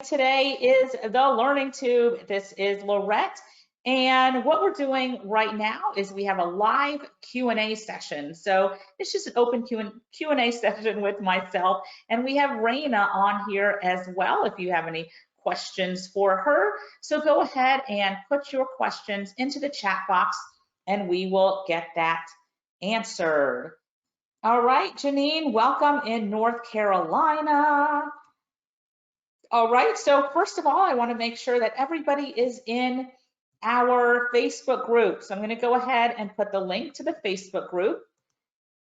Today is the Learning Tube. This is Lorette. And what we're doing right now is we have a live Q&A session. So it's just an open Q&A session with myself. And we have Rayna on here as well if you have any questions for her. So go ahead and put your questions into the chat box and we will get that answered. All right, Janine, welcome in North Carolina. All right, so first of all, I want to make sure that everybody is in our Facebook group. So I'm going to go ahead and put the link to the Facebook group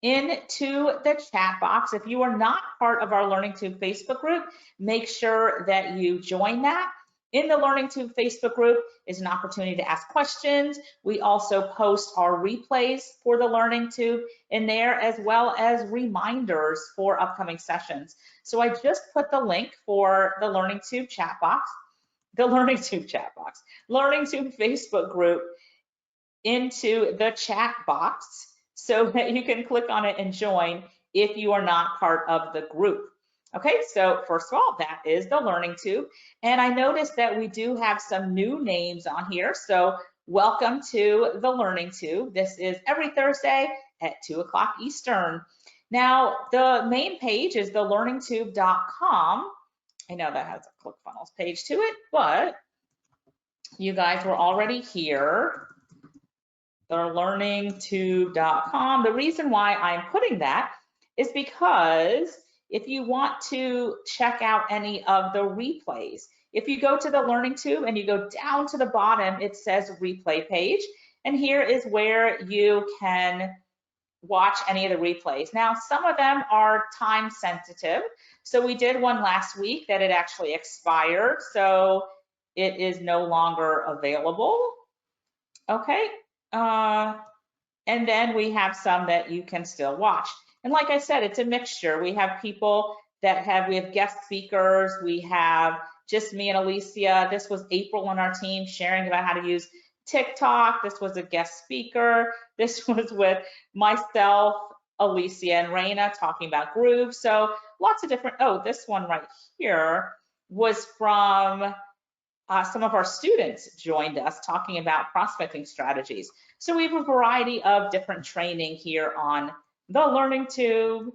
into the chat box. If you are not part of our Learning Tube Facebook group, make sure that you join that. In the Learning Tube Facebook group is an opportunity to ask questions. We also post our replays for the Learning Tube in there, as well as reminders for upcoming sessions. So I just put the link for the Learning Tube chat box, Learning Tube Facebook group into the chat box so that you can click on it and join if you are not part of the group. Okay, so first of all, that is the Learning Tube. And I noticed that we do have some new names on here. So welcome to the Learning Tube. This is every Thursday at 2 o'clock Eastern. Now, the main page is thelearningtube.com. I know that has a ClickFunnels page to it, but you guys were already here. Thelearningtube.com. The reason why I'm putting that is because if you want to check out any of the replays, if you go to the Learning Tube and you go down to the bottom, it says replay page. And here is where you can watch any of the replays. Now, some of them are time sensitive. So we did one last week that it actually expired. So it is no longer available. Okay. And then we have some that you can still watch. And like I said, it's a mixture. We have people that we have guest speakers. We have just me and Alicia. This was April on our team sharing about how to use TikTok. This was a guest speaker. This was with myself, Alicia, and Rayna talking about groups. So lots of different, this one right here was from some of our students joined us talking about prospecting strategies. So we have a variety of different training here on the Learning Tube.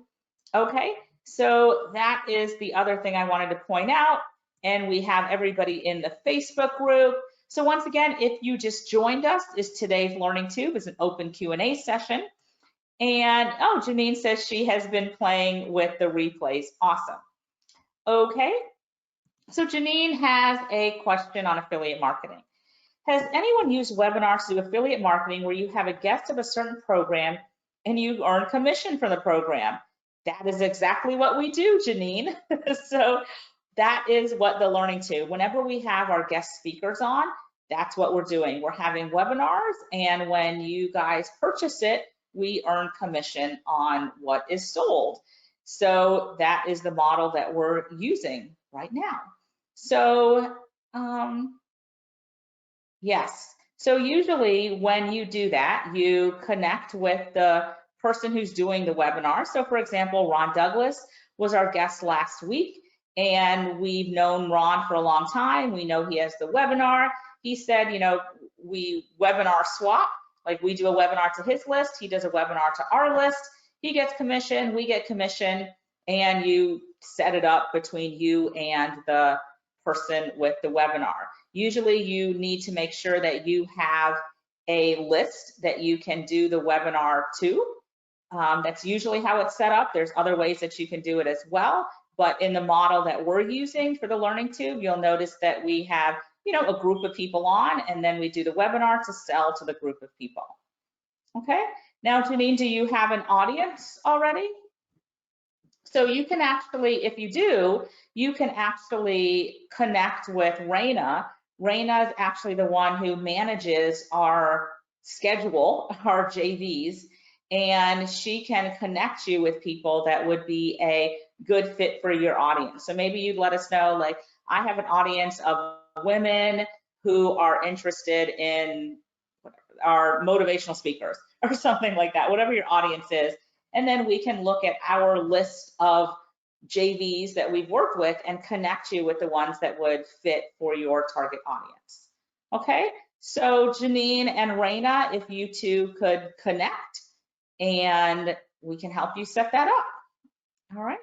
Okay, so that is the other thing I wanted to point out. And we have everybody in the Facebook group. So once again, if you just joined us, today's Learning Tube is an open Q&A session. And Janine says she has been playing with the replays. Awesome. Okay, so Janine has a question on affiliate marketing. Has anyone used webinars to do affiliate marketing where you have a guest of a certain program and you earn commission from the program? That is exactly what we do, Janine. So that is what the Learning Tube, whenever we have our guest speakers on, that's what we're doing. We're having webinars, and when you guys purchase it, we earn commission on what is sold. So that is the model that we're using right now. So yes. So usually when you do that, you connect with the person who's doing the webinar. So for example, Ron Douglas was our guest last week, and we've known Ron for a long time. We know he has the webinar. He said, we webinar swap, like we do a webinar to his list, he does a webinar to our list, he gets commission, we get commission, and you set it up between you and the person with the webinar. Usually you need to make sure that you have a list that you can do the webinar to. That's usually how it's set up. There's other ways that you can do it as well, but in the model that we're using for the Learning Tube, you'll notice that we have, a group of people on, and then we do the webinar to sell to the group of people. Okay, now Janine, do you have an audience already? So you can actually, if you do, you can actually connect with Rayna. Rayna is actually the one who manages our schedule, our JVs, and she can connect you with people that would be a good fit for your audience. So maybe you'd let us know, like, I have an audience of women who are interested in our motivational speakers or something like that, whatever your audience is. And then we can look at our list of JVs that we've worked with and connect you with the ones that would fit for your target audience. Okay, so Janine and Rayna, if you two could connect and we can help you set that up. All right.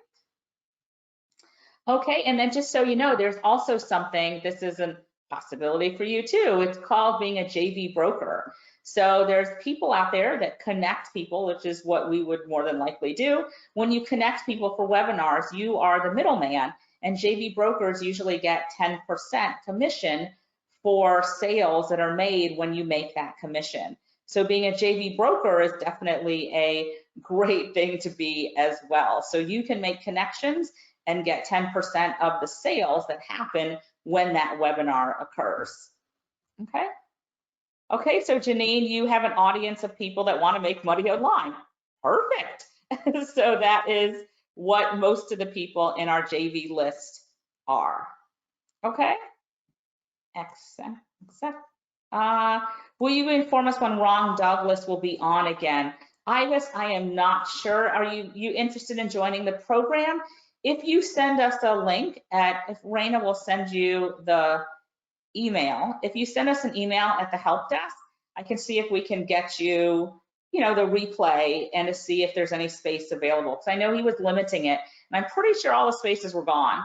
Okay, and then just so you know, there's also something, this is a possibility for you too. It's called being a JV broker. So there's people out there that connect people, which is what we would more than likely do. When you connect people for webinars, you are the middleman, and JV brokers usually get 10% commission for sales that are made when you make that commission. So being a JV broker is definitely a great thing to be as well. So you can make connections and get 10% of the sales that happen when that webinar occurs. Okay. Okay, so Janine, you have an audience of people that want to make money online. Perfect. So that is what most of the people in our JV list are. Okay. Excellent. Will you inform us when Ron Douglas will be on again? Iris, I am not sure. Are you interested in joining the program? If you send us a link if Rayna will send you the email. If you send us an email at the help desk, I can see if we can get you, the replay and to see if there's any space available. Because I know he was limiting it, and I'm pretty sure all the spaces were gone.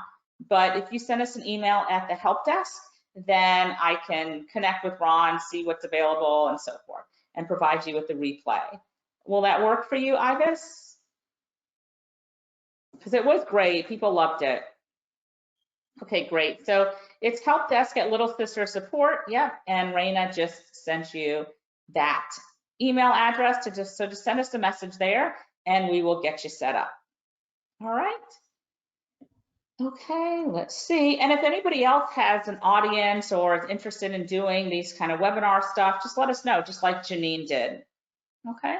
But if you send us an email at the help desk, then I can connect with Ron, see what's available and so forth, and provide you with the replay. Will that work for you, Ivis? Because it was great. People loved it. Okay, great. So it's help desk at Little Sister Support. Yep, and Rayna just sent you that email address to just send us a message there, and we will get you set up. All right. Okay, let's see. And if anybody else has an audience or is interested in doing these kind of webinar stuff, just let us know, just like Janine did. Okay.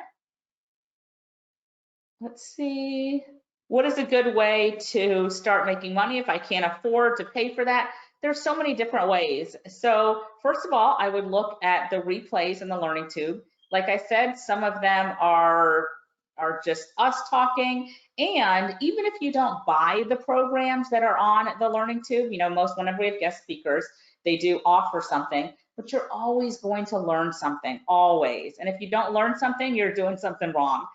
Let's see. What is a good way to start making money if I can't afford to pay for that? There's so many different ways. So first of all, I would look at the replays in the Learning Tube. Like I said, some of them are just us talking. And even if you don't buy the programs that are on the Learning Tube, whenever we have guest speakers, they do offer something, but you're always going to learn something, always. And if you don't learn something, you're doing something wrong.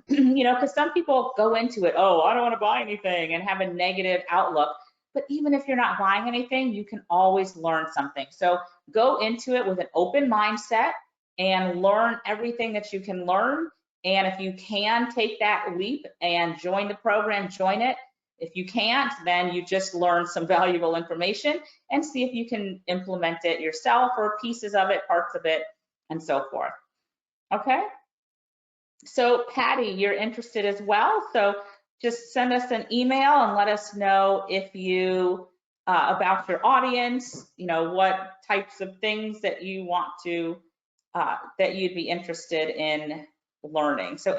Because some people go into it, oh, I don't want to buy anything, and have a negative outlook. But even if you're not buying anything, you can always learn something. So go into it with an open mindset and learn everything that you can learn. And if you can take that leap and join the program, join it. If you can't, then you just learn some valuable information and see if you can implement it yourself or pieces of it, parts of it, and so forth. Okay? So Patty, you're interested as well. So just send us an email and let us know if you, about your audience, what types of things that you want to, that you'd be interested in learning. So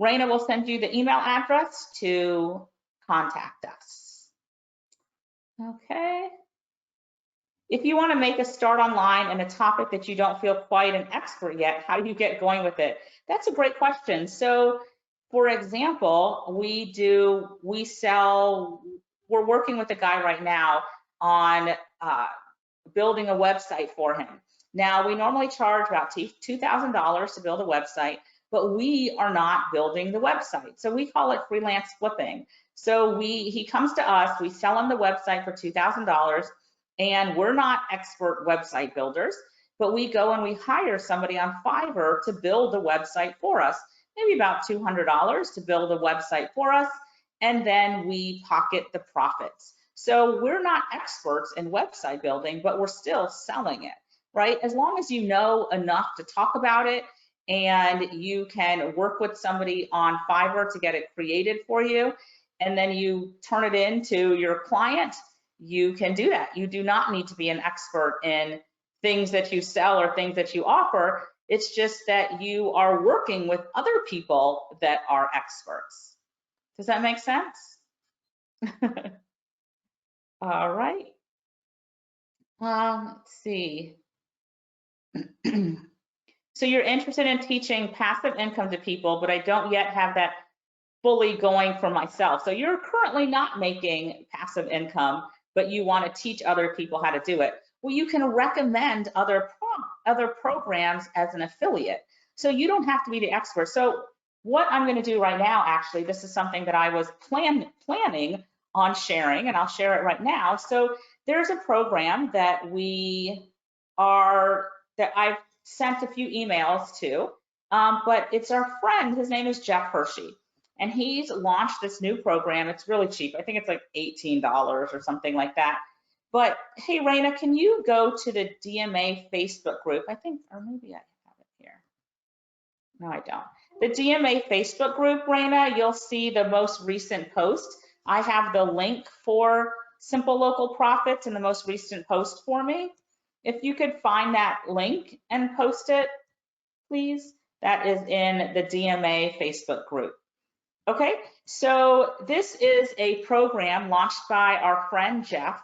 Rayna will send you the email address to contact us. Okay. If you want to make a start online in a topic that you don't feel quite an expert yet, how do you get going with it? That's a great question. So for example, we're working with a guy right now on building a website for him. Now, we normally charge about $2,000 to build a website, but we are not building the website. So we call it freelance flipping. So he comes to us, we sell him the website for $2,000, and we're not expert website builders, but we go and we hire somebody on Fiverr to build a website for us, maybe about $200 to build a website for us, and then we pocket the profits. So we're not experts in website building, but we're still selling it, right? As long as you know enough to talk about it and you can work with somebody on Fiverr to get it created for you, and then you turn it into your client, you can do that. You do not need to be an expert in things that you sell or things that you offer. It's just that you are working with other people that are experts. Does that make sense? All right. Let's see. So you're interested in teaching passive income to people, but I don't yet have that fully going for myself. So you're currently not making passive income, but you want to teach other people how to do it. Well, you can recommend other programs as an affiliate. So you don't have to be the expert. So what I'm going to do right now, actually, this is something that I was planning on sharing, and I'll share it right now. So there's a program that I've sent a few emails to, but it's our friend, his name is Jeff Hershey, and he's launched this new program. It's really cheap. I think it's like $18 or something like that. But hey, Rayna, can you go to the DMA Facebook group? I think, or maybe I have it here. No, I don't. The DMA Facebook group, Rayna, you'll see the most recent post. I have the link for Simple Local Profits in the most recent post for me. If you could find that link and post it, please. That is in the DMA Facebook group. Okay, so this is a program launched by our friend Jeff.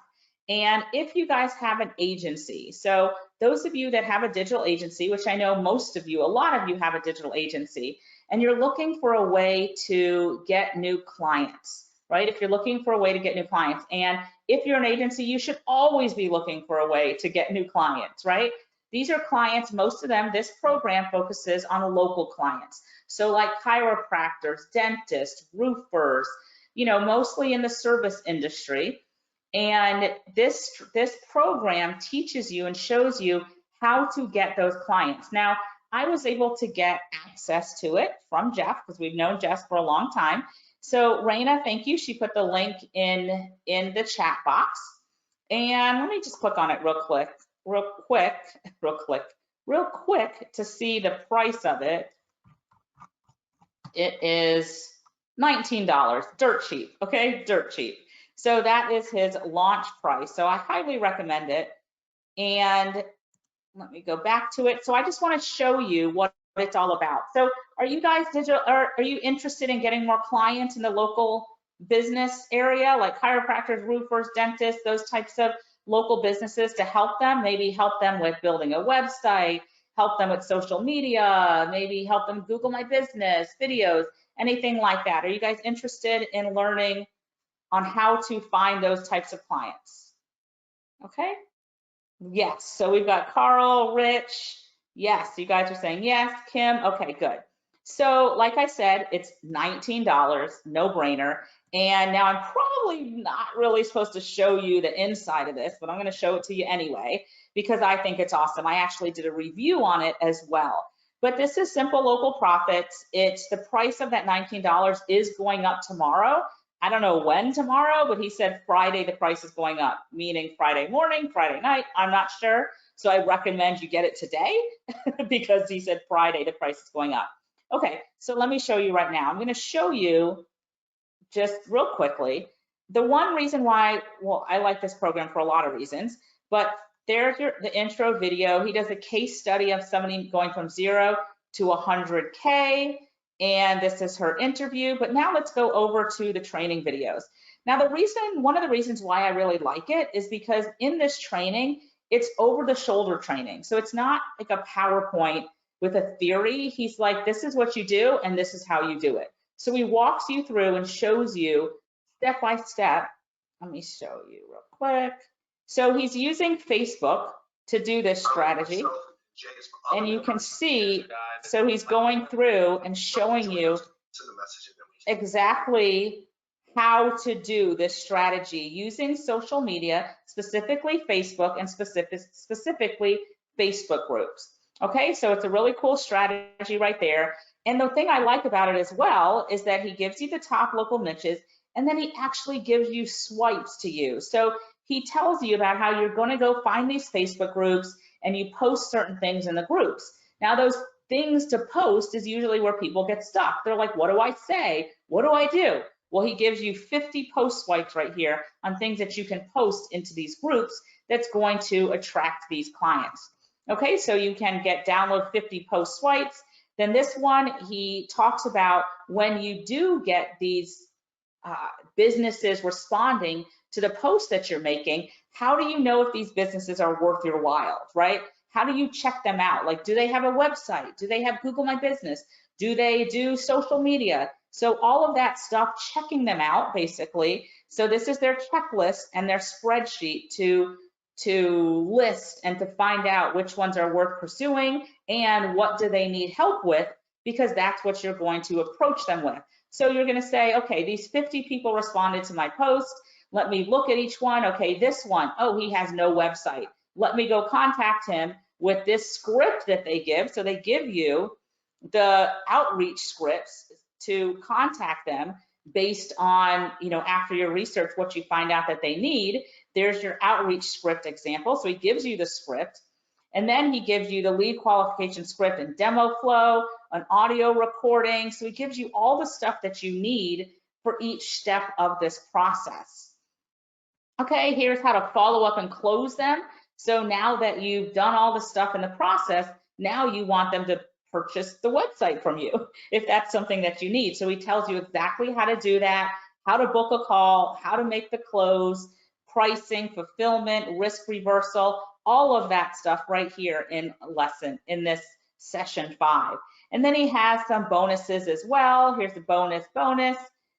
And if you guys have an agency, so those of you that have a digital agency, which I know most of you, a lot of you have a digital agency, and you're looking for a way to get new clients, right? If you're looking for a way to get new clients, and if you're an agency, you should always be looking for a way to get new clients, right? These are clients, most of them, this program focuses on local clients. So like chiropractors, dentists, roofers, you know, mostly in the service industry. And this program teaches you and shows you how to get those clients. Now, I was able to get access to it from Jeff because we've known Jeff for a long time. So Rayna, thank you. She put the link in the chat box. And let me just click on it real quick to see the price of it. It is $19, dirt cheap, okay, dirt cheap. So that is his launch price. So I highly recommend it. And let me go back to it. So I just want to show you what it's all about. So are you guys digital, or are you interested in getting more clients in the local business area, like chiropractors, roofers, dentists, those types of local businesses, to help them, maybe help them with building a website, help them with social media, maybe help them Google My Business, videos, anything like that? Are you guys interested in learning on how to find those types of clients? Okay. Yes. So we've got Carl, Rich. Yes. You guys are saying yes. Kim. Okay, good. So like I said, it's $19, no brainer. And now I'm probably not really supposed to show you the inside of this, but I'm going to show it to you anyway, because I think it's awesome. I actually did a review on it as well. But this is Simple Local Profits. It's the price of that $19 is going up tomorrow. I don't know when tomorrow, but he said Friday the price is going up, meaning Friday morning, Friday night, I'm not sure. So I recommend you get it today because he said Friday the price is going up. Okay, so let me show you right now. I'm going to show you just real quickly the one reason why, well, I like this program for a lot of reasons, but there's the intro video. He does a case study of somebody going from 0 to 100K. And this is her interview, but now let's go over to the training videos. Now one of the reasons why I really like it is because in this training, it's over the shoulder training. So it's not like a PowerPoint with a theory. He's like, this is what you do and this is how you do it. So he walks you through and shows you step by step. Let me show you real quick. So he's using Facebook to do this strategy. And you can see, so he's going through and showing you exactly how to do this strategy using social media, specifically Facebook and specifically Facebook groups. Okay, so it's a really cool strategy right there. And the thing I like about it as well is that he gives you the top local niches, and then he actually gives you swipes to use. So he tells you about how you're going to go find these Facebook groups and you post certain things in the groups. Now, those things to post is usually where people get stuck. They're like, what do I say? What do I do? Well, he gives you 50 post swipes right here on things that you can post into these groups that's going to attract these clients. Okay, so you can download 50 post swipes. Then this one, he talks about when you do get these businesses responding to the posts that you're making, how do you know if these businesses are worth your while, right? How do you check them out? Like, do they have a website? Do they have Google My Business? Do they do social media? So all of that stuff, checking them out basically. So this is their checklist and their spreadsheet to list and to find out which ones are worth pursuing and what do they need help with, because that's what you're going to approach them with. So you're going to say, okay, these 50 people responded to my post. Let me look at each one. Okay, this one, oh, he has no website. Let me go contact him with this script that they give. So they give you the outreach scripts to contact them based on, after your research, what you find out that they need. There's your outreach script example. So he gives you the script, and then he gives you the lead qualification script and demo flow, an audio recording. So he gives you all the stuff that you need for each step of this process. Okay, here's how to follow up and close them. So now that you've done all the stuff in the process, now you want them to purchase the website from you, if that's something that you need. So he tells you exactly how to do that, how to book a call, how to make the close, pricing, fulfillment, risk reversal, all of that stuff right here in this session 5. And then he has some bonuses as well. Here's the bonus.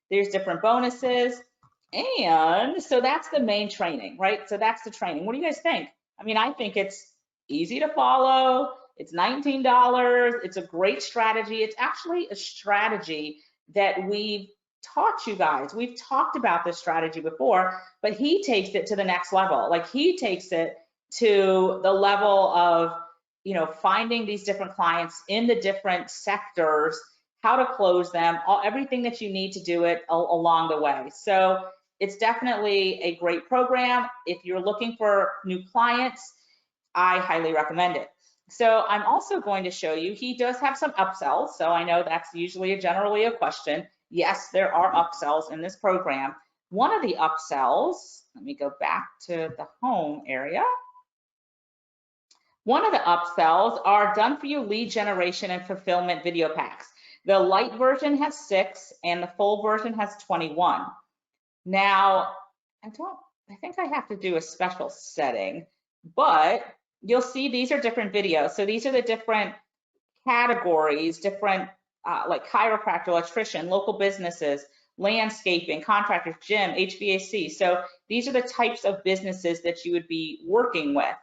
There's different bonuses. And so that's the main training, right? So that's the training. What do you guys think? I mean, I think it's easy to follow. It's $19. It's a great strategy. It's actually a strategy that we've taught you guys. We've talked about this strategy before, but he takes it to the next level. Like, he takes it to the level of, finding these different clients in the different sectors, how to close them, everything that you need to do it along the way. So it's definitely a great program. If you're looking for new clients, I highly recommend it. So I'm also going to show you, he does have some upsells. So I know that's usually generally a question. Yes, there are upsells in this program. One of the upsells, let me go back to the home area. One of the upsells are done for you lead generation and fulfillment video packs. The light version has 6 and the full version has 21. Now, I think I have to do a special setting, but you'll see these are different videos. So these are the different categories, different like chiropractor, electrician, local businesses, landscaping, contractors, gym, HVAC. So these are the types of businesses that you would be working with.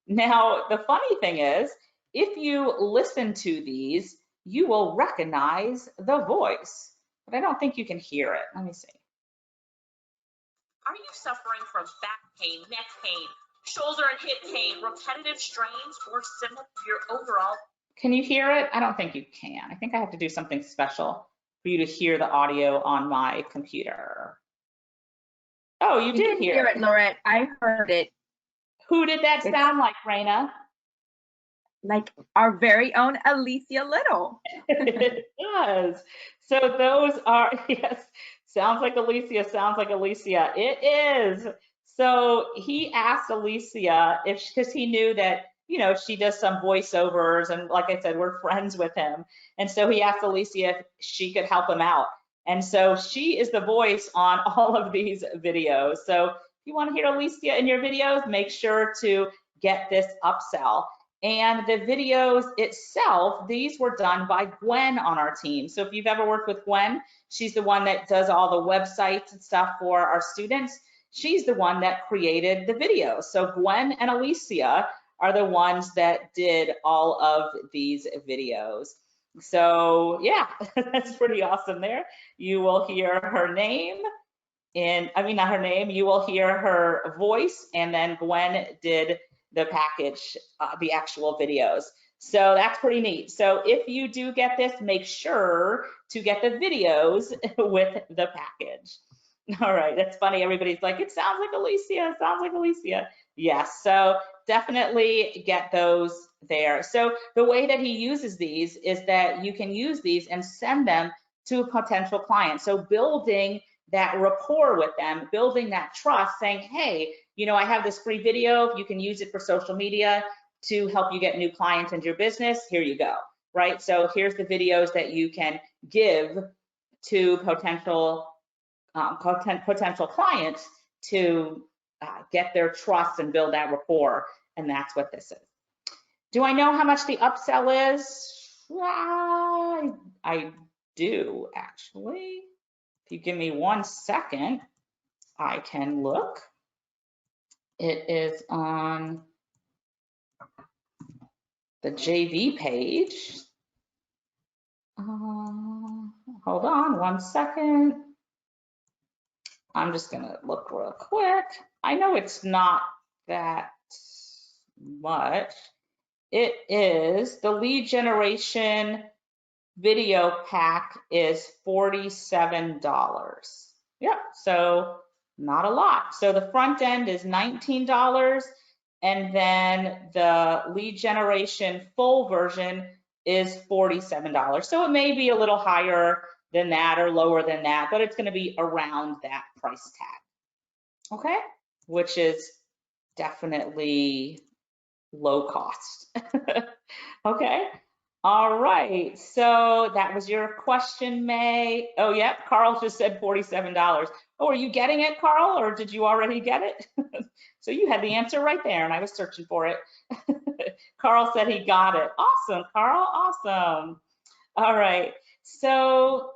Now, the funny thing is, if you listen to these, you will recognize the voice, but I don't think you can hear it. Let me see. Are you suffering from back pain, neck pain, shoulder and hip pain, repetitive strains, or similar to your overall? Can you hear it? I don't think you can. I think I have to do something special for you to hear the audio on my computer. Oh, you did hear it, Lorette. I heard it. Who did that sound like, Rayna? Like our very own Alicia Little. It does. So those are, yes, sounds like Alicia, sounds like Alicia. It is. So he asked Alicia because he knew that, she does some voiceovers, and like I said, we're friends with him. And so he asked Alicia if she could help him out. And so she is the voice on all of these videos. So if you want to hear Alicia in your videos, make sure to get this upsell. And the videos itself, these were done by Gwen on our team. So if you've ever worked with Gwen, she's the one that does all the websites and stuff for our students. She's the one that created the videos. So Gwen and Alicia are the ones that did all of these videos. So yeah, that's pretty awesome there. You will hear her name, not her name, you will hear her voice, and then Gwen did the package, the actual videos. So that's pretty neat. So if you do get this, make sure to get the videos with the package. All right, that's funny. Everybody's like, it sounds like Alicia, it sounds like Alicia. Yes, so definitely get those there. So the way that he uses these is that you can use these and send them to a potential client. So building that rapport with them, building that trust, saying, hey, I have this free video. You can use it for social media to help you get new clients into your business. Here you go, right? So here's the videos that you can give to potential clients to get their trust and build that rapport. And that's what this is. Do I know how much the upsell is? I do actually. If you give me 1 second, I can look. It is on the JV page. Hold on 1 second. I'm just gonna look real quick. I know it's not that much. It is, the lead generation video pack is $47. Yep, so not a lot. So the front end is $19, and then the lead generation full version is $47. So it may be a little higher than that or lower than that, but it's going to be around that price tag. Okay, which is definitely low cost. Okay. All right, so that was your question, May. Oh, yep, Carl just said $47. Oh, are you getting it, Carl, or did you already get it? So you had the answer right there, and I was searching for it. Carl said he got it. Awesome, Carl, awesome. All right, so,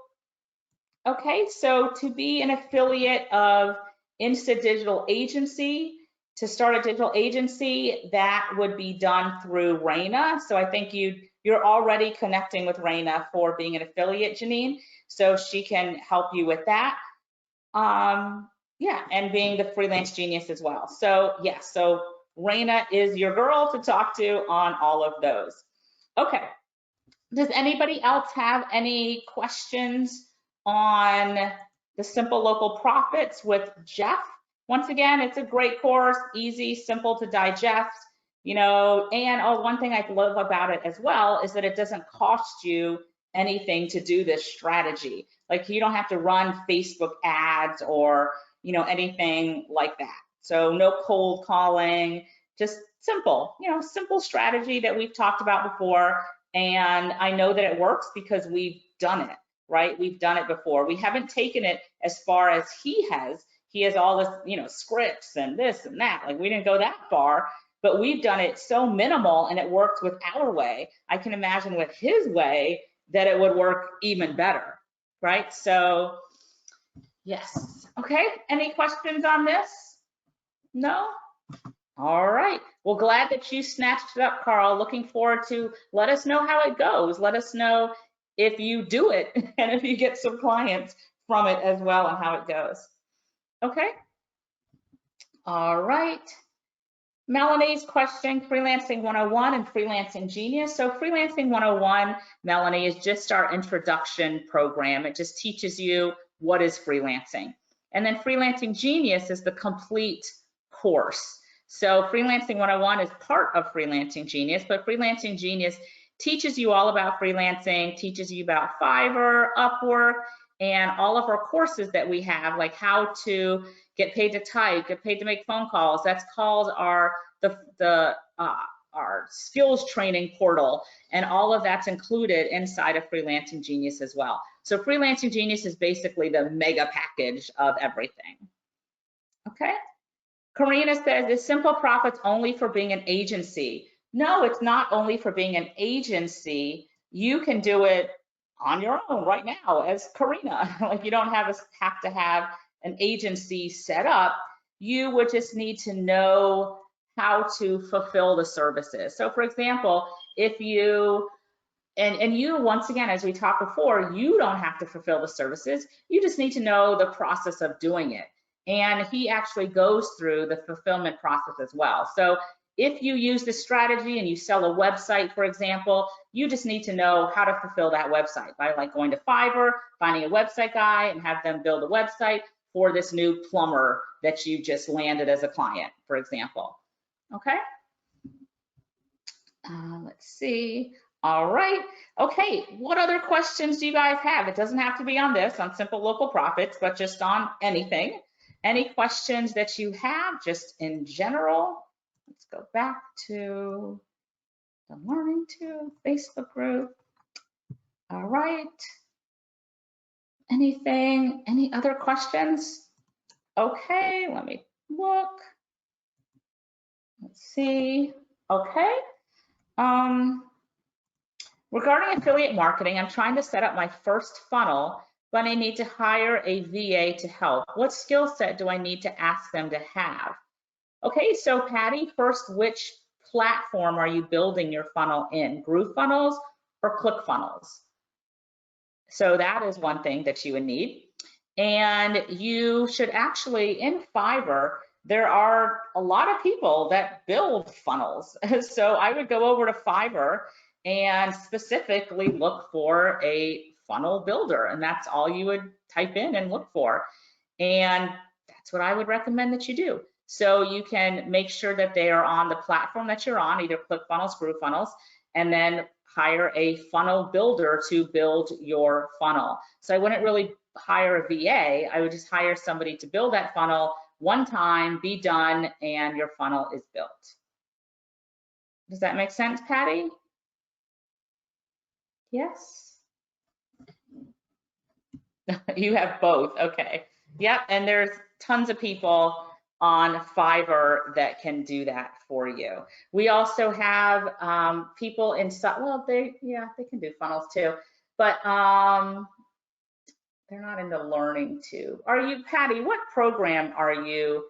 okay, so to be an affiliate of Insta Digital Agency, to start a digital agency, that would be done through Rayna. So I think you're already connecting with Rayna for being an affiliate, Janine. So she can help you with that. Yeah, and being the freelance genius as well. So yeah, so Rayna is your girl to talk to on all of those. Okay, does anybody else have any questions on the Simple Local Profits with Jeff? Once again, it's a great course, easy, simple to digest, you know, and oh, one thing I love about it as well is that it doesn't cost you anything to do this strategy. Like you don't have to run Facebook ads or, you know, anything like that. So no cold calling, just simple, you know, simple strategy that we've talked about before. And I know that it works because we've done it, right? We've done it before. We haven't taken it as far as he has. He has all this, you know, scripts and this and that. Like we didn't go that far, but we've done it so minimal and it worked with our way. I can imagine with his way that it would work even better, right? So yes. Okay, any questions on this? No? All right. Well, glad that you snatched it up, Carl. Looking forward to, let us know how it goes. Let us know if you do it and if you get some clients from it as well and how it goes. Okay. All right. Melanie's question, Freelancing 101 and Freelancing Genius. So Freelancing 101, Melanie, is just our introduction program. It just teaches you what is freelancing. And then Freelancing Genius is the complete course. So Freelancing 101 is part of Freelancing Genius, but Freelancing Genius teaches you all about freelancing, teaches you about Fiverr, Upwork, and all of our courses that we have, like how to get paid to type, get paid to make phone calls. That's called our skills training portal, and all of that's included inside of Freelancing Genius as well. So Freelancing Genius is basically the mega package of everything. Okay. Karina says, is Simple Profits only for being an agency? No, it's not only for being an agency. You can do it on your own right now as Karina. Like you don't have to have an agency set up. You would just need to know how to fulfill the services. So for example, if you, and you, once again, as we talked before, you don't have to fulfill the services. You just need to know the process of doing it. And he actually goes through the fulfillment process as well. So if you use this strategy and you sell a website, for example, you just need to know how to fulfill that website by like going to Fiverr, finding a website guy and have them build a website for this new plumber that you just landed as a client, for example. Okay. Let's see. All right. Okay. What other questions do you guys have? It doesn't have to be on this, on Simple Local Profits, but just on anything. Any questions that you have just in general? Let's go back to the Learning to Facebook group. All right. Anything, any other questions? Okay, let me look. Let's see. Okay. Regarding affiliate marketing, I'm trying to set up my first funnel, but I need to hire a VA to help. What skill set do I need to ask them to have? Okay, so Patty, first, which platform are you building your funnel in? GrooveFunnels or ClickFunnels? So that is one thing that you would need. And you should actually, in Fiverr, there are a lot of people that build funnels. So I would go over to Fiverr and specifically look for a funnel builder. And that's all you would type in and look for. And that's what I would recommend that you do. So you can make sure that they are on the platform that you're on, either ClickFunnels, GrooveFunnels, and then hire a funnel builder to build your funnel. So I wouldn't really hire a VA, I would just hire somebody to build that funnel one time, be done, and your funnel is built. Does that make sense, Patty? Yes? You have both, okay. Yep, and there's tons of people on Fiverr that can do that for you. We also have people in, well, they can do funnels too, but they're not in the learning too. Are you, Patty, what program are you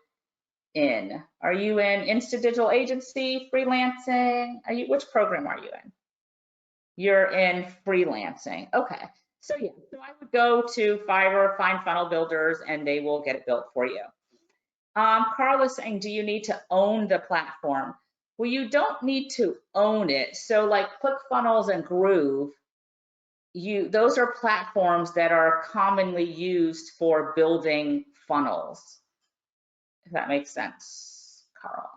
in? Are you in Insta Digital Agency, freelancing? Which program are you in? You're in freelancing, okay. So yeah, so I would go to Fiverr, find funnel builders, and they will get it built for you. Carl is saying, do you need to own the platform? Well, you don't need to own it. So like ClickFunnels and Groove, those are platforms that are commonly used for building funnels. If that makes sense, Carl.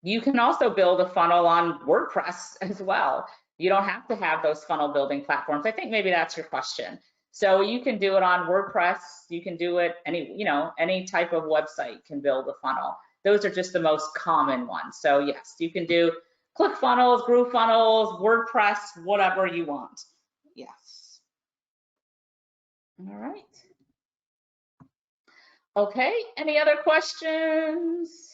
You can also build a funnel on WordPress as well. You don't have to have those funnel building platforms. I think maybe that's your question. So you can do it on WordPress. You can do it any type of website can build a funnel. Those are just the most common ones. So yes, you can do ClickFunnels, GrooveFunnels, WordPress, whatever you want. Yes. All right. Okay, any other questions?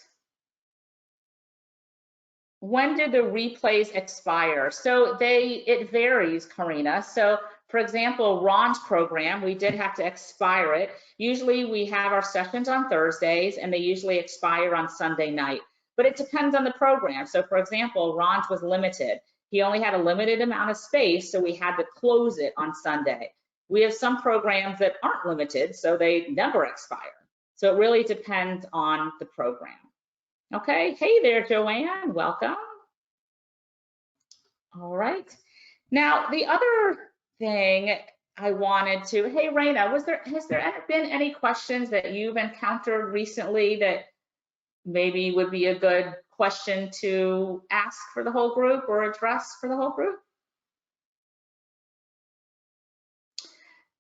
When do the replays expire? So it varies, Karina. So for example, Ron's program, we did have to expire it. Usually we have our sessions on Thursdays and they usually expire on Sunday night, but it depends on the program. So for example, Ron's was limited. He only had a limited amount of space, so we had to close it on Sunday. We have some programs that aren't limited, so they never expire. So it really depends on the program. Okay, hey there, Joanne, welcome. All right. Now, the other thing I wanted to, hey, Rayna, has there been any questions that you've encountered recently that maybe would be a good question to ask for the whole group or address for the whole group?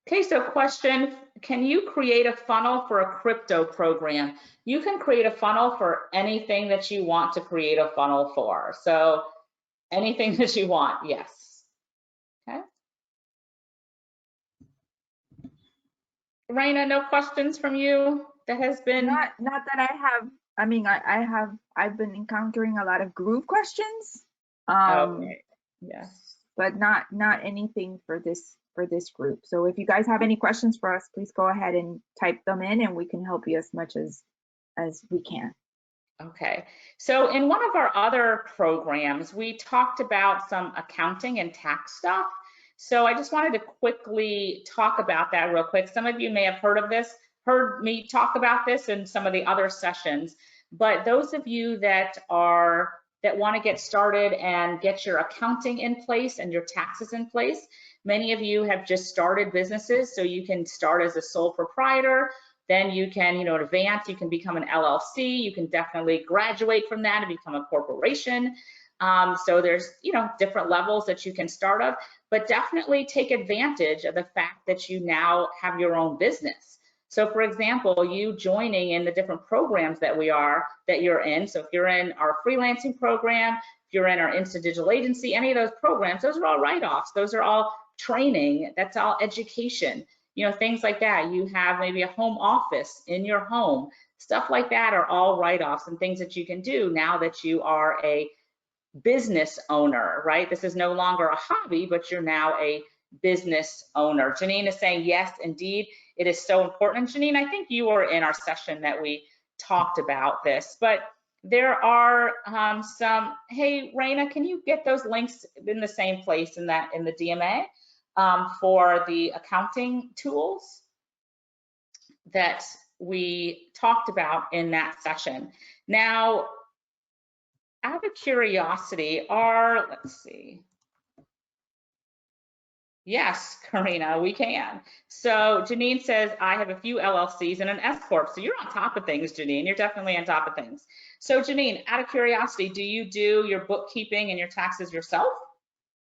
Okay, so question, can you create a funnel for a crypto program? You can create a funnel for anything that you want to create a funnel for. So anything that you want, yes. Okay. Rayna, no questions from you that has been? Not that I have. I mean, I've been encountering a lot of Groove questions. Okay, yes. But not anything for this group. So if you guys have any questions for us, please go ahead and type them in and we can help you as much as we can. Okay, so in one of our other programs, we talked about some accounting and tax stuff. So I just wanted to quickly talk about that real quick. Some of you may have heard me talk about this in some of the other sessions, but those of you that want to get started and get your accounting in place and your taxes in place, many of you have just started businesses, so you can start as a sole proprietor. Then you can, advance, you can become an LLC, you can definitely graduate from that and become a corporation. So there's, different levels that you can start up, but definitely take advantage of the fact that you now have your own business. So for example, you joining in the different programs that you're in. So if you're in our freelancing program, if you're in our Insta Digital Agency, any of those programs, those are all write-offs. Those are all training, that's all education. Things like that. You have maybe a home office in your home. Stuff like that are all write-offs and things that you can do now that you are a business owner, right? This is no longer a hobby, but you're now a business owner. Janine is saying, yes, indeed, it is so important. And Janine, I think you were in our session that we talked about this, but there are some, hey, Rayna, can you get those links in the same place in the DMA for the accounting tools that we talked about in that session? Now, out of curiosity, let's see. Yes, Karina, we can. So Janine says, I have a few LLCs and an S Corp. So you're on top of things, Janine. You're definitely on top of things. So Janine, out of curiosity, do you do your bookkeeping and your taxes yourself?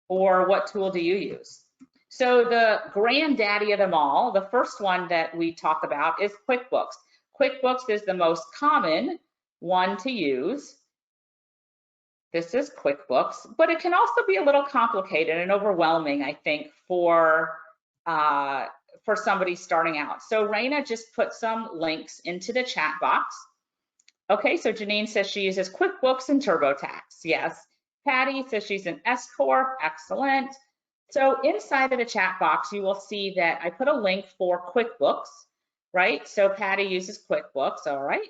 Or what tool do you use? So the granddaddy of them all, the first one that we talk about is Quickbooks. Quickbooks is the most common one to use. This is Quickbooks, but it can also be a little complicated and overwhelming, I think, for somebody starting out. So Rayna just put some links into the chat box. Okay, so Janine says she uses QuickBooks and TurboTax. Yes. Patty says she's an S Corp. Excellent. So inside of the chat box, you will see that I put a link for QuickBooks, right? So Patty uses QuickBooks, all right.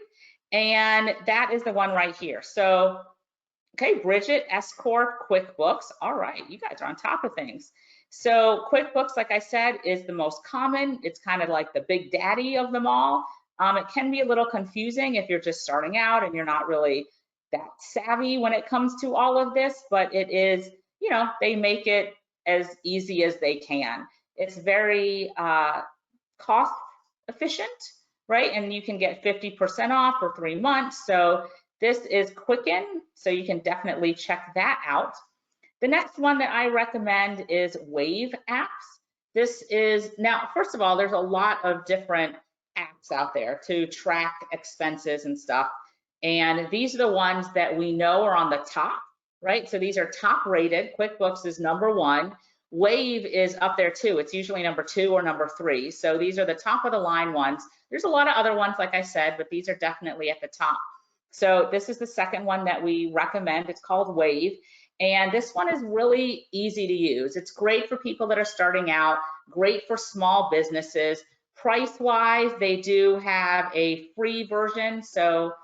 And that is the one right here. So okay, Bridget, S Corp, QuickBooks. All right, you guys are on top of things. So QuickBooks, like I said, is the most common. It's kind of like the big daddy of them all. It can be a little confusing if you're just starting out and you're not really that savvy when it comes to all of this, but it is, you know, they make it as easy as they can. It's very cost efficient, right? And you can get 50% off for 3 months. So this is Quicken, so you can definitely check that out. The next one that I recommend is Wave apps. This is, now, first of all, there's a lot of different apps out there to track expenses and stuff. And these are the ones that we know are on the top, right? So these are top rated. QuickBooks is #1. Wave is up there too. It's usually #2 or #3. So these are the top of the line ones. There's a lot of other ones, like I said, but these are definitely at the top. So this is the second one that we recommend. It's called Wave. And this one is really easy to use. It's great for people that are starting out, great for small businesses. Price-wise, they do have a free version. So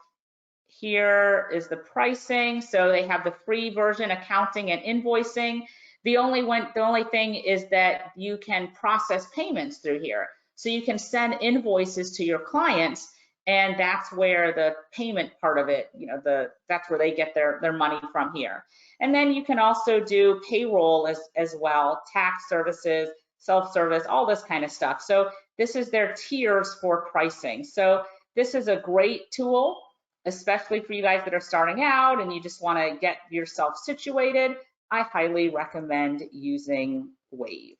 here is the pricing. So they have the free version, accounting and invoicing. The only thing is that you can process payments through here. So you can send invoices to your clients, and that's where the payment part of it, you know, that's where they get their money from here. And then you can also do payroll as well, tax services, self-service, all this kind of stuff. So this is their tiers for pricing. So this is a great tool, especially for you guys that are starting out and you just want to get yourself situated. I highly recommend using Wave.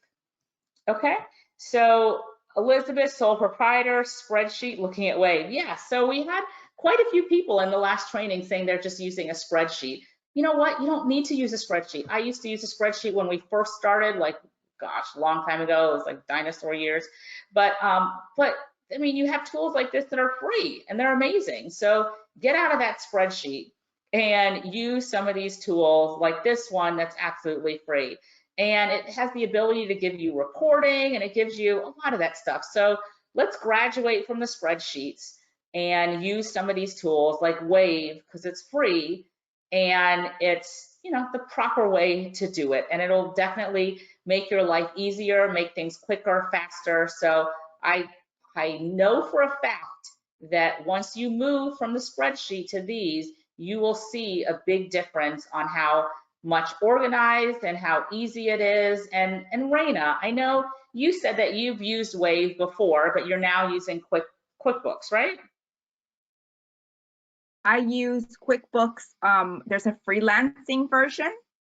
Okay, so Elizabeth, sole proprietor, spreadsheet, looking at Wave. Yeah, so we had quite a few people in the last training saying they're just using a spreadsheet. You know what? You don't need to use a spreadsheet. I used to use a spreadsheet when we first started, like, gosh, a long time ago. It was like dinosaur years. But I mean, you have tools like this that are free and they're amazing. So get out of that spreadsheet and use some of these tools like this one that's absolutely free. And it has the ability to give you reporting and it gives you a lot of that stuff. So let's graduate from the spreadsheets and use some of these tools like Wave, because it's free and it's, you know, the proper way to do it. And it'll definitely make your life easier, make things quicker, faster. So I know for a fact that once you move from the spreadsheet to these, you will see a big difference on how much organized and how easy it is. And Rayna, I know you said that you've used Wave before, but you're now using QuickBooks, right? I use QuickBooks. There's a freelancing version,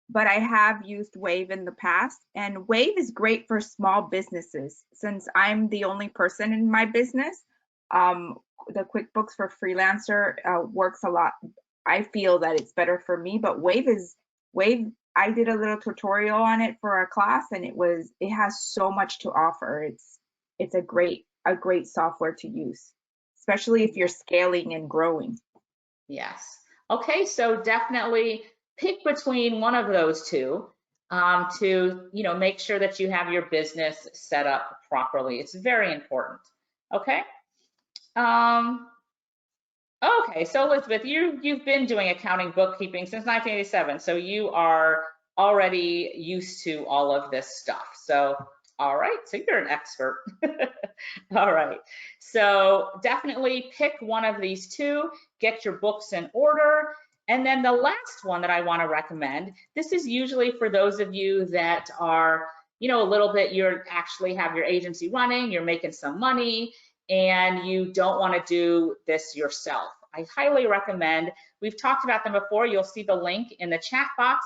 but I have used Wave in the past. And Wave is great for small businesses. Since I'm the only person in my business, the QuickBooks for freelancer works a lot. I feel that it's better for me, but Wave, I did a little tutorial on it for a class and it has so much to offer. It's a great software to use, especially if you're scaling and growing. Yes. Okay, so definitely pick between one of those two to, make sure that you have your business set up properly. It's very important. Okay. Okay, so Elizabeth, you've been doing accounting bookkeeping since 1987, so you are already used to all of this stuff. So, all right, so you're an expert. All right, so definitely pick one of these two, get your books in order. And then the last one that I want to recommend, this is usually for those of you that are, a little bit, you're actually have your agency running, you're making some money, and you don't want to do this yourself. I highly recommend, we've talked about them before, you'll see the link in the chat box,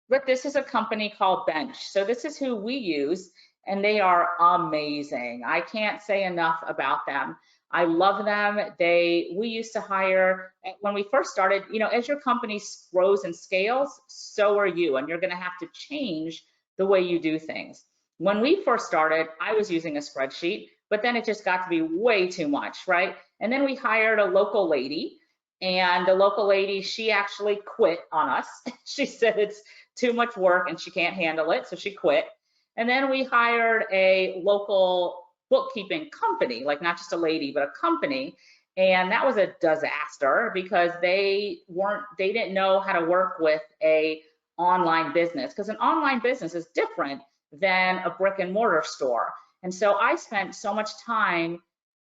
but this is a company called Bench. So this is who we use, and they are amazing. I can't say enough about them. I love them. We used to hire, when we first started, as your company grows and scales, so are you, and you're gonna have to change the way you do things. When we first started, I was using a spreadsheet, but then it just got to be way too much, right? And then we hired a local lady, and the local lady, she actually quit on us. She said it's too much work and she can't handle it, so she quit. And then we hired a local bookkeeping company, like not just a lady, but a company. And that was a disaster because they didn't know how to work with a online business, because an online business is different than a brick and mortar store. And so I spent so much time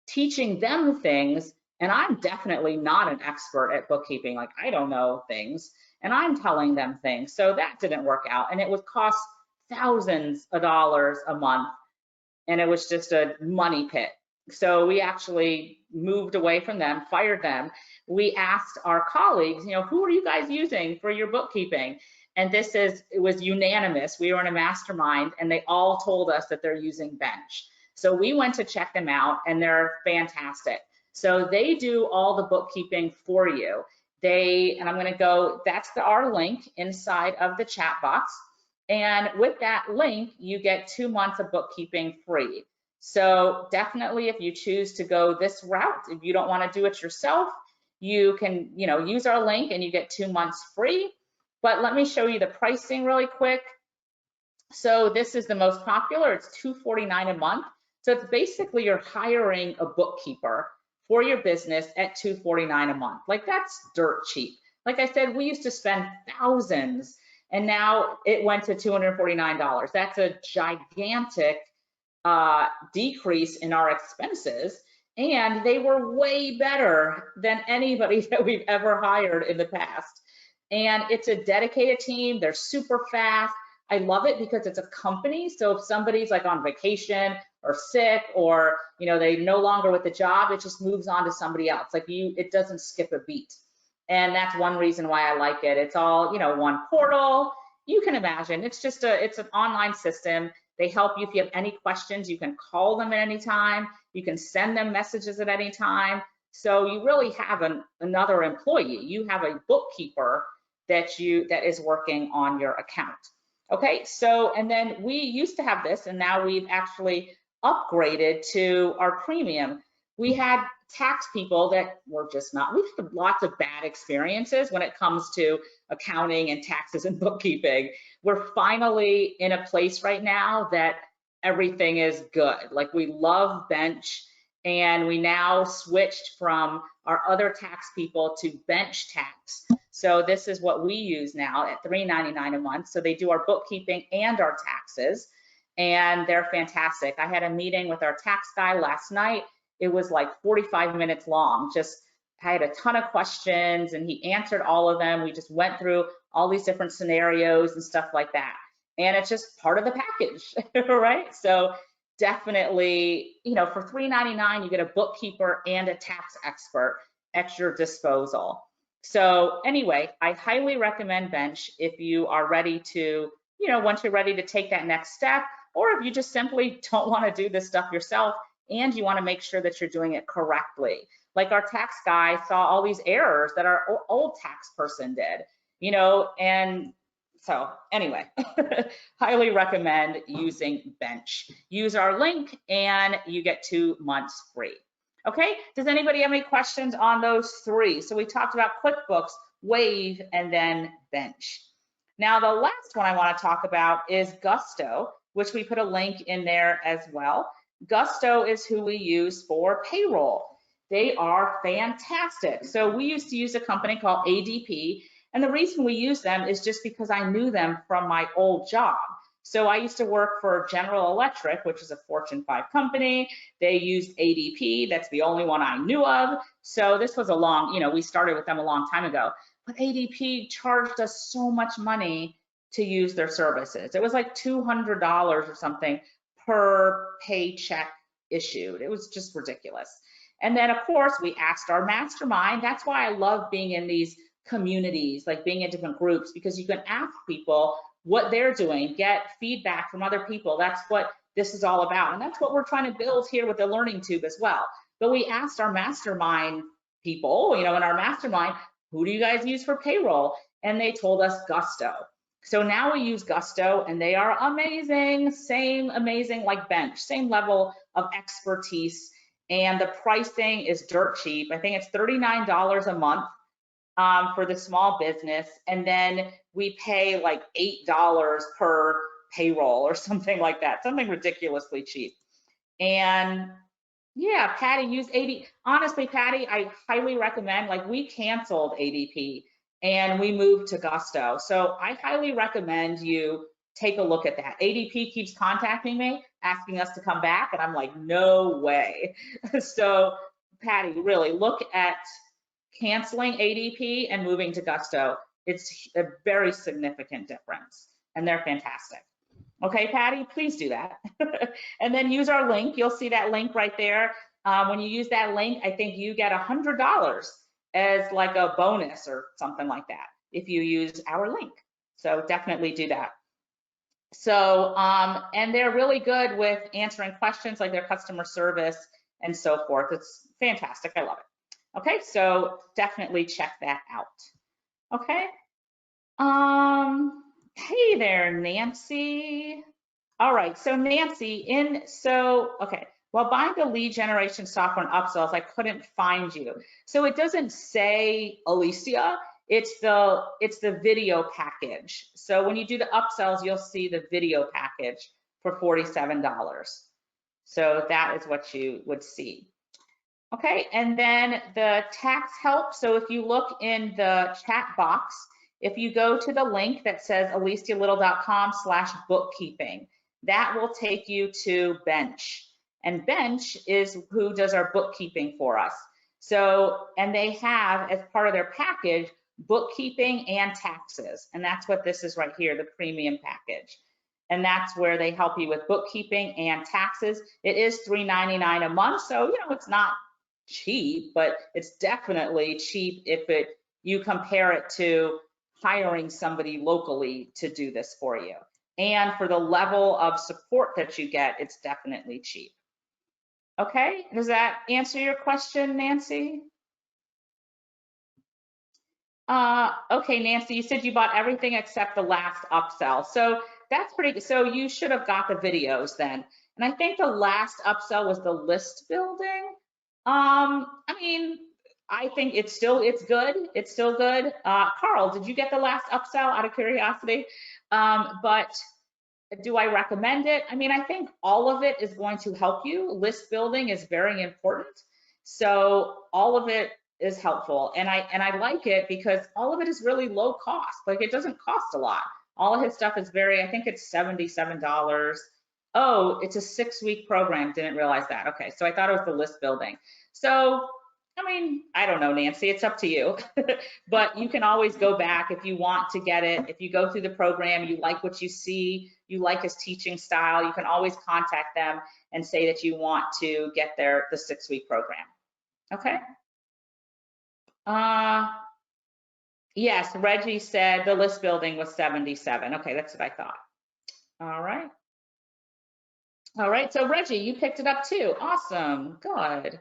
teaching them things, and I'm definitely not an expert at bookkeeping. Like, I don't know things, and I'm telling them things. So that didn't work out, and it would cost thousands of dollars a month, and it was just a money pit. So we actually moved away from them, fired them. We asked our colleagues, who are you guys using for your bookkeeping? And it was unanimous. We were in a mastermind, and they all told us that they're using Bench. So we went to check them out, and they're fantastic. So they do all the bookkeeping for you. And I'm gonna go, that's our link inside of the chat box. And with that link, you get 2 months of bookkeeping free. So definitely, if you choose to go this route, if you don't wanna do it yourself, you can, use our link and you get 2 months free. But let me show you the pricing really quick. So this is the most popular, it's $249 a month. So it's basically you're hiring a bookkeeper for your business at $249 a month. Like, that's dirt cheap. Like I said, we used to spend thousands, and now it went to $249. That's a gigantic decrease in our expenses, and they were way better than anybody that we've ever hired in the past. And it's a dedicated team. They're super fast. I love it because it's a company. So if somebody's like on vacation or sick, or they no longer with the job, it just moves on to somebody else. Like, it doesn't skip a beat. And that's one reason why I like it. It's all, one portal. You can imagine it's just it's an online system. They help you if you have any questions. You can call them at any time. You can send them messages at any time. So you really have another employee. You have a bookkeeper that is working on your account. Okay, so, and then we used to have this, and now we've actually upgraded to our premium. We had tax people that were just not, we've had lots of bad experiences when it comes to accounting and taxes and bookkeeping. We're finally in a place right now that everything is good. Like, we love Bench, and we now switched from our other tax people to Bench Tax. So this is what we use now at $399 a month. So they do our bookkeeping and our taxes, and they're fantastic. I had a meeting with our tax guy last night. It was like 45 minutes long. I had a ton of questions, and he answered all of them. We just went through all these different scenarios and stuff like that. And it's just part of the package, right? So definitely, for $399, you get a bookkeeper and a tax expert at your disposal. So anyway, I highly recommend Bench if you are ready to, once you're ready to take that next step, or if you just simply don't want to do this stuff yourself and you want to make sure that you're doing it correctly. Like, our tax guy saw all these errors that our old tax person did, and so anyway, highly recommend using Bench. Use our link and you get 2 months free. Okay, does anybody have any questions on those three? So we talked about QuickBooks, Wave, and then Bench. Now, the last one I want to talk about is Gusto, which we put a link in there as well. Gusto is who we use for payroll. They are fantastic. So we used to use a company called ADP, and the reason we use them is just because I knew them from my old job. So I used to work for General Electric, which is a Fortune 5 company. They used ADP. That's the only one I knew of. So this was a long, we started with them a long time ago. But ADP charged us so much money to use their services. It was like $200 or something per paycheck issued. It was just ridiculous. And then, of course, we asked our mastermind. That's why I love being in these communities, like being in different groups, because you can ask people what they're doing, get feedback from other people. That's what this is all about. And that's what we're trying to build here with the Learning Tube as well. But we asked our mastermind people, in our mastermind, who do you guys use for payroll? And they told us Gusto. So now we use Gusto, and they are amazing, same amazing like Bench, same level of expertise. And the pricing is dirt cheap. I think it's $39 a month for the small business. And then we pay like $8 per payroll or something like that, something ridiculously cheap. And yeah, Patty used ADP. Honestly, Patty, I highly recommend, like we canceled ADP and we moved to Gusto. So I highly recommend you take a look at that. ADP keeps contacting me, asking us to come back, and I'm like, no way. So Patty, really look at canceling ADP and moving to Gusto. It's a very significant difference, and they're fantastic. Okay, Patty, please do that. And then use our link. You'll see that link right there. When you use that link, I think you get $100 as like a bonus or something like that if you use our link. So definitely do that. So, and they're really good with answering questions, like their customer service and so forth. It's fantastic. I love it. Okay, so definitely check that out. Okay. Hey there, Nancy. All right, so Nancy, okay, while buying the lead generation software and upsells, I couldn't find you. So it doesn't say Alicia, it's the video package. So when you do the upsells, you'll see the video package for $47. So that is what you would see. Okay, and then the tax help. So if you look in the chat box, if you go to the link that says alicialittle.com/bookkeeping, that will take you to Bench. And Bench is who does our bookkeeping for us. So, and they have, as part of their package, bookkeeping and taxes. And that's what this is right here, the premium package. And that's where they help you with bookkeeping and taxes. It is $3.99 a month. So, it's not cheap, but it's definitely cheap if you compare it to hiring somebody locally to do this for you. And for the level of support that you get, it's definitely cheap. Okay, does that answer your question, Nancy? Okay, Nancy, you said you bought everything except the last upsell. So that's pretty good. So you should have got the videos then. And I think the last upsell was the list building. I mean, I think it's good. It's still good. Carl, did you get the last upsell out of curiosity? But do I recommend it? I mean, I think all of it is going to help you. List building is very important. So all of it is helpful. And I like it because all of it is really low cost. Like it doesn't cost a lot. All of his stuff is I think it's $77. Oh, it's a 6-week program. Didn't realize that. Okay, so I thought it was the list building. So, I mean, I don't know, Nancy, it's up to you. But you can always go back if you want to get it. If you go through the program, you like what you see, you like his teaching style, you can always contact them and say that you want to get the 6-week program. Okay. Yes, Reggie said the list building was 77. Okay, that's what I thought. All right. All right, so Reggie, you picked it up too. Awesome, good.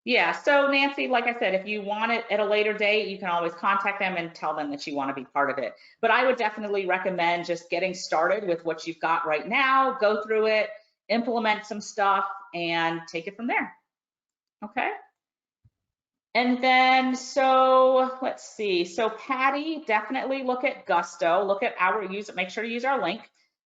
Yeah, so Nancy, like I said, if you want it at a later date, you can always contact them and tell them that you want to be part of it. But I would definitely recommend just getting started with what you've got right now, go through it, implement some stuff, and take it from there. Okay? And then, so let's see. So Patty, definitely look at Gusto, look at our user, make sure to use our link.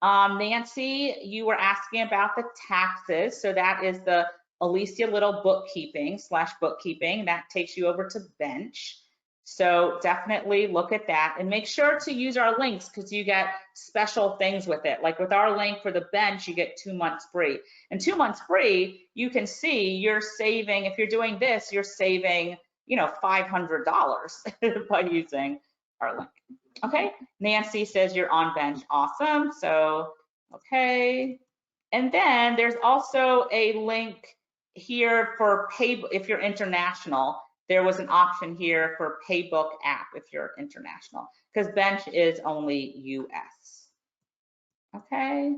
Nancy, you were asking about the taxes. So that is the Alicia Little bookkeeping. That takes you over to Bench. So definitely look at that and make sure to use our links because you get special things with it. Like with our link for the Bench, you get 2 months free. And 2 months free, you can see you're saving, if you're doing this, you're saving, you know, $500 by using our link. Okay, Nancy says you're on Bench. Awesome. So, okay. And then there's also a link here for pay, if you're international. There was an option here for Paybook app if you're international, because Bench is only US. Okay,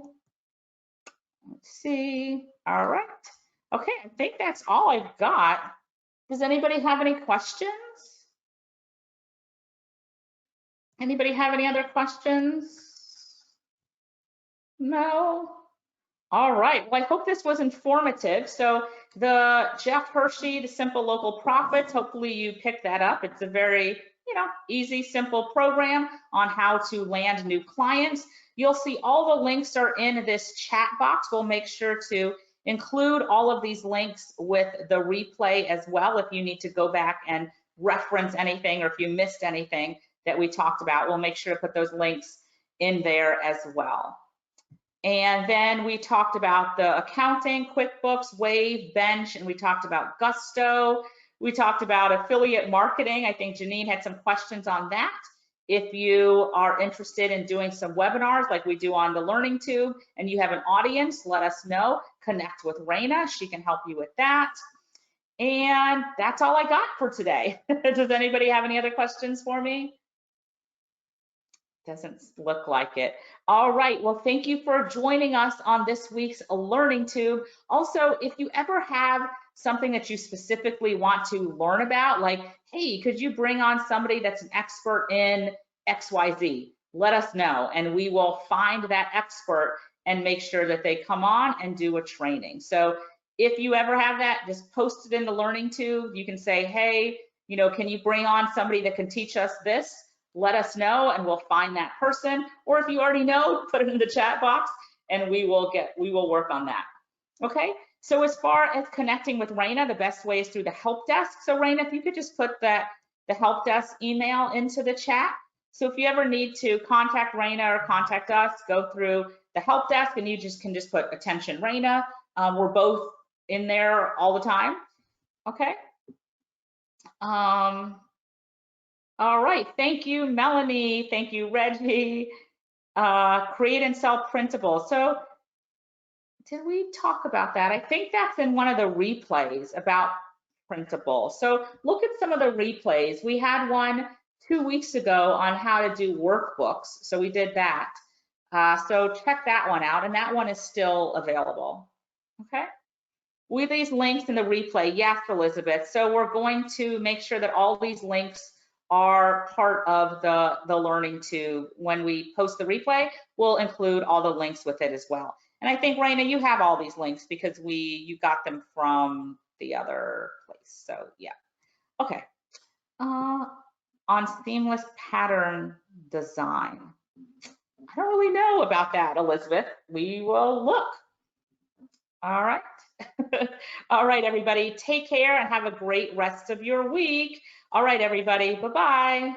let's see. All right. Okay, I think that's all I've got. Does anybody have any questions? Anybody have any other questions? No? All right, well, I hope this was informative. So the Jeff Hershey, the Simple Local Profits, hopefully you picked that up. It's a very, easy, simple program on how to land new clients. You'll see all the links are in this chat box. We'll make sure to include all of these links with the replay as well. If you need to go back and reference anything or if you missed anything that we talked about, we'll make sure to put those links in there as well. And then we talked about the accounting, QuickBooks, Wave, Bench, and we talked about Gusto. We talked about affiliate marketing. I think Janine had some questions on that. If you are interested in doing some webinars like we do on the Learning Tube and you have an audience, let us know. Connect with Rayna. She can help you with that. And that's all I got for today. Does anybody have any other questions for me? Doesn't look like it. All right, well, thank you for joining us on this week's Learning Tube. Also, if you ever have something that you specifically want to learn about, like, hey, could you bring on somebody that's an expert in XYZ? Let us know, and we will find that expert and make sure that they come on and do a training. So if you ever have that, just post it in the Learning Tube. You can say, hey, can you bring on somebody that can teach us this? Let us know and we'll find that person. Or if you already know, put it in the chat box and we will work on that. Okay, so as far as connecting with Rayna, the best way is through the help desk. So Rayna, if you could just put the help desk email into the chat. So if you ever need to contact Rayna or contact us, go through the help desk and you can just put attention Rayna. We're both in there all the time. Okay. All right, thank you, Melanie. Thank you, Reggie. Create and sell printables. So did we talk about that? I think that's in one of the replays about printables. So look at some of the replays. We had one 2 weeks ago on how to do workbooks. So we did that. So check that one out. And that one is still available. Okay. With these links in the replay, yes, Elizabeth. So we're going to make sure that all these links are part of the Learning Tube. When we post the replay, we'll include all the links with it as well. And I think, Rayna, you have all these links because you got them from the other place. So yeah. Okay. On seamless pattern design. I don't really know about that, Elizabeth. We will look. All right. All right, everybody. Take care and have a great rest of your week. All right, everybody. Bye-bye.